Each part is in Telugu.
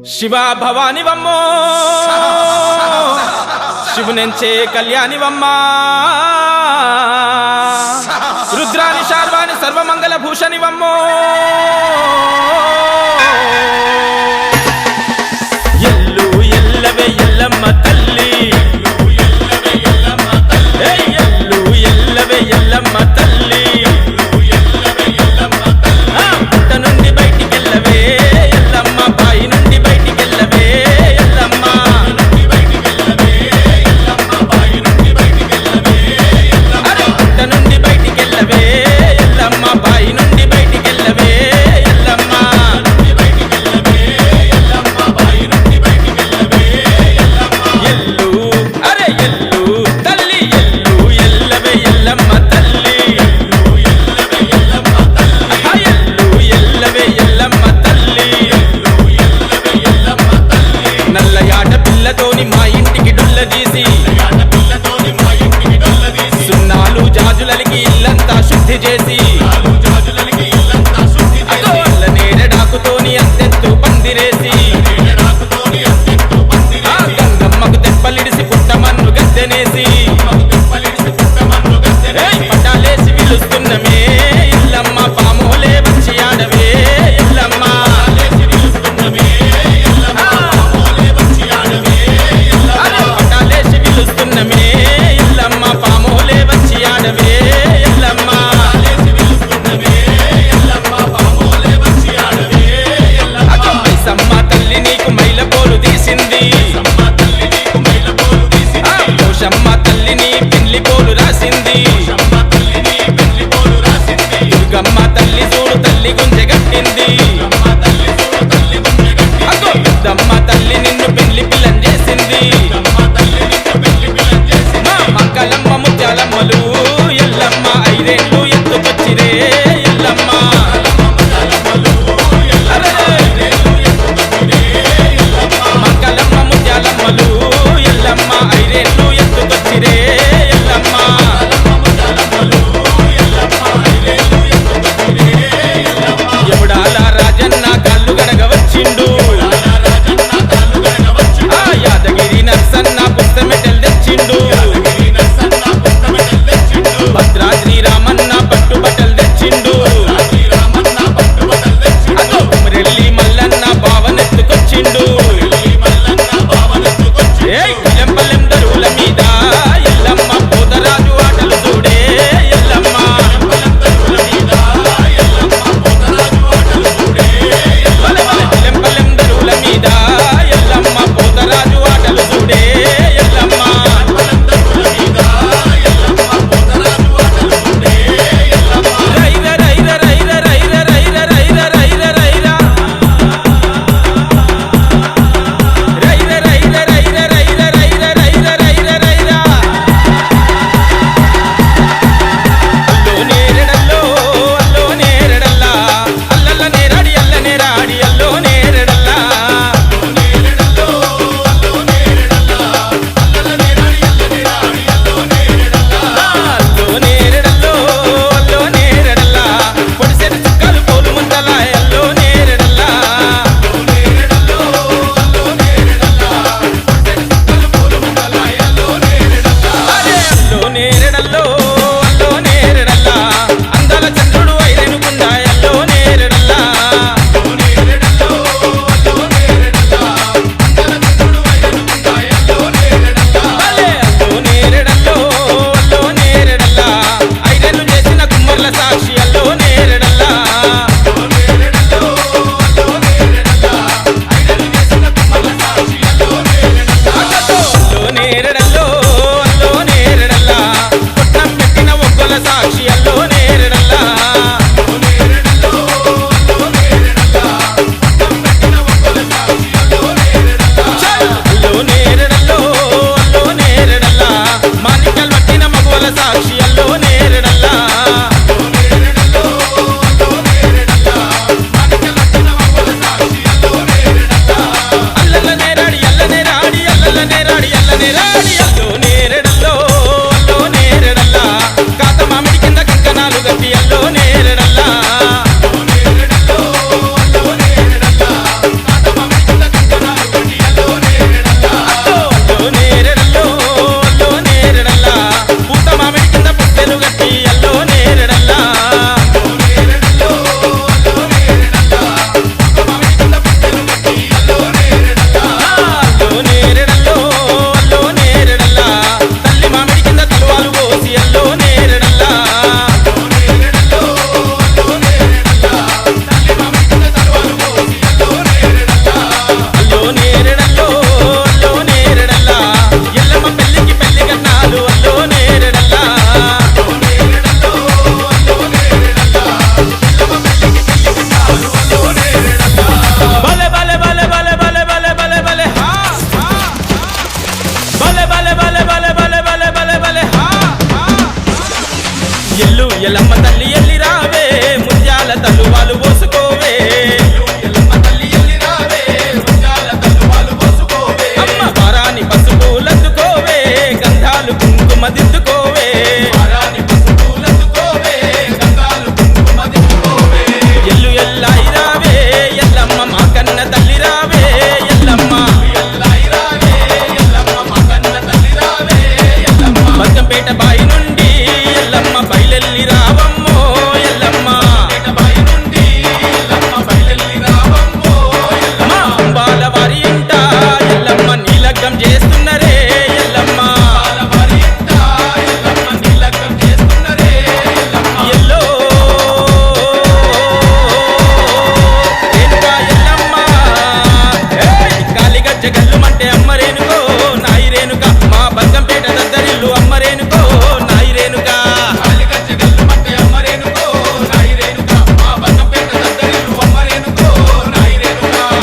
శివ భవానివమ్మో శివునెంచే కళ్యాణివమ్మ రుద్రాని శార్వాణి సర్వమంగళ భూషణివమ్మో ఎల్లు ఎల్లవే ఎల్లమ్మ తల్లి ఎల్లు ఎల్లవే ఎల్లమ్మ తల్లి పుట్ట నుండి బయటికెళ్ళవే ఎల్లమ్మ బాయి నుండి బయటికెళ్ళవే ఎల్లమ్మ పుట్ట నుండి బయటికెళ్ళవే ఎల్లమ్మ బాయి నుండి బయటికెళ్ళవే ఎల్లమ్మ ఎల్లు అరే ఎల్లు తల్లి ఎల్లు ఎల్లవే ఎల్లమ్మ తల్లి ఎల్లు ఎల్లవే ఎల్లమ్మ తల్లి నల్ల యాట పిల్లతోని మా ఇంటికి డొల్ల తీసి సున్నాలు జాజులకి ఇల్లంతా శుద్ధి చేసి అల్ల నేరడాకుతోని అంతెత్తు పందిరేసి ఆ గంగమ్మకు తెప్పలిడిసి పుట్టమన్ను గద్దెనేసి పటాలేసి పిలుస్తున్నమే ఎల్లమ్మ పామోలే వచ్చి ఆడవే ఎల్లమ్మ పటాలేసి పిలుస్తున్నమే ఎల్లమ్మ పామోలే వచ్చి ఆడవే ఎల్లమ్మ మైసమ్మ తల్లి నీకు మైల పోలు తీసింది మోషమ్మ తల్లిని పెళ్లి పోలు రాసింది దుర్గమ్మ తల్లి చూడు తల్లి గుంజెగట్టింది అగో పెద్దమ్మ తల్లి నిన్ను పెళ్లి పిల్లని చేసింది మా మంగళమ్మ ముత్యాలమ్మలు ఎల్లమ్మ ఐదేళ్ళు ఎత్తుకొచ్చిరే ఎల్లమ్మ మంగళమ్మ ముత్యాలమ్మలు ఎల్లమ్మ ఐదేళ్ళు ఎత్తుకొచ్చిరే ఎల్లమ్మ యముడాల రాజన్న గల్లుమంటే అమ్మ రేణుకో నాయి రేణుక మా బల్కంపేట దద్దరిల్లు అమ్మ రేణుకో నాయి రేణుక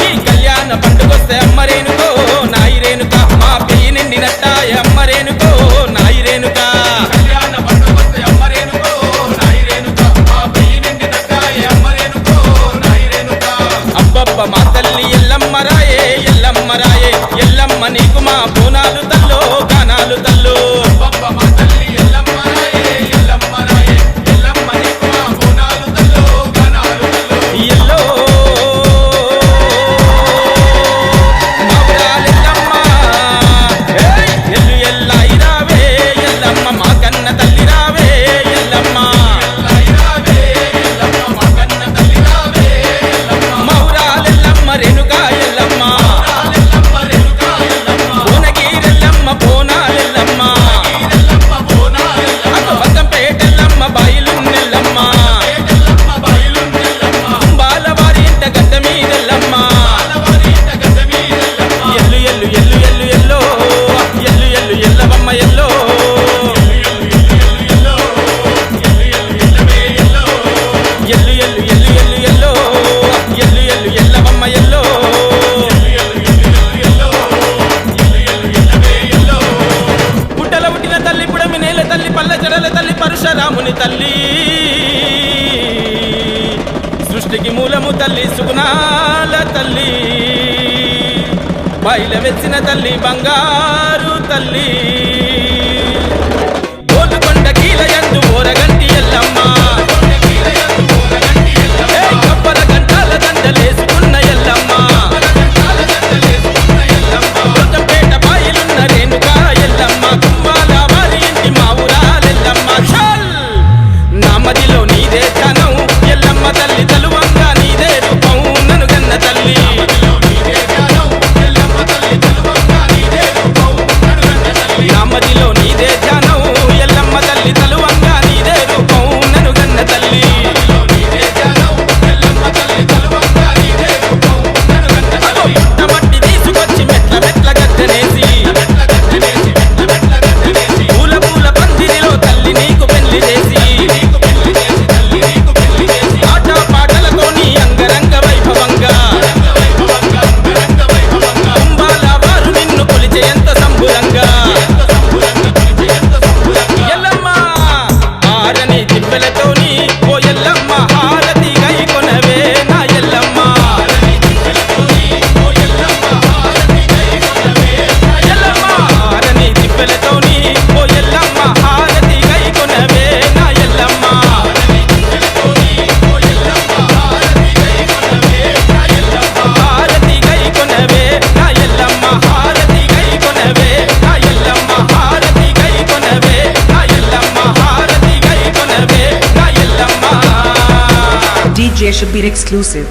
ఈ కళ్యాణ పండుగొస్తే అమ్మ రేణుకో నాయి రేణుక మా పెయ్యి నిండినట్టాయ అమ్మ రేణుకో నాయి రేణుక అబ్బబ్బ మా తల్లి ఎల్లమ్మ రాయే ఎల్లమ్మ నీకు మా బోనాలు తల్లో గానాలు తల్లు ఎల్లో మౌరాలెల్లమ్మ ఏయ్ ఎల్లు ఎల్లాయి రావే ఎల్లమ్మ మా కన్న తల్లి రావే ఎల్లమ్మ మౌరాలెల్లమ్మ రేణుక ఎల్లమ్మ భువనగిరెల్లమ్మ బోనాలెల్లమ్మ అటు బల్కంపేటెల్లమ్మ బాయిలున్నెల్లమ్మ కుంభాలవారి ఇంట గడ్డ మీదెల్లమ్మ ఎల్లు ఎల్లు ఎల్లు ఎల్లు ఎల్లో ఎల్లు ఎల్లు ఎల్లవమ్మ ఎల్లో ఎల్లు ఎల్లు ఎల్లు ఎల్లు ఎల్లో ఎల్లు ఎల్లు ఎల్లవమ్మ ఎల్లో పుట్టల పుట్టిన తల్లి పుడమి నేల తల్లి పల్ల జడల తల్లి పరశురాముని తల్లి సృష్టికి మూలము తల్లి సుగుణాల తల్లి బయల వెచ్చిన తల్లి బంగారు తల్లి గోలుకొండ కీలయందు ఓరగంటి ఎల్లమ్మ ఏయ్ కప్పల గంటాల దండలేసుకున్న ఎల్లమ్మ బల్కంపేట బాయిలున్న రేణుక ఎల్లమ్మ కుంభాల వారి ఇంటి మా ఊరాలెల్లమ్మ చల్ నా మదిలో నీదే ధ్యానం ఎల్లమ్మ తల్లి తలువంగా నీదే రూపం నన్ను గన్న తల్లి నా మదిలో నీదే ధ్యానం ఎల్లమ్మ తల్లి తలువంగా నీదే రూపం నన్ను గన్న తల్లి అగో పుట్టమట్టి తీసుకొచ్చి మెట్ల మెట్ల గద్దనేసి పూల పూల పందిరిలో తల్లి నీకు పెళ్లి చేసి ఆట పాటలతోని అంగరంగ వైభవంగా కుంభాల వారు నిన్ను కొలిచే ఎంత సంబురంగా ఎల్లమ్మ ఆరని తిప్పెలతోని ఓ ఎల్లమ్మ హారతి గై కొనవే నా ఎల్లమ్మ ఎల్లమ్మ ఆరని తిప్పెలతోని ఓ ఎల్లమ్మ హారతి గై కొనవే నా ఎల్లమ్మ హారతి గై కొనవే నా ఎల్లమ్మ హారతి గై కొనవే నా ఎల్లమ్మ హారతి గై కొనవే నా ఎల్లమ్మ హారతి గై కొనవే నా ఎల్లమ్మ DJ Shabir exclusive.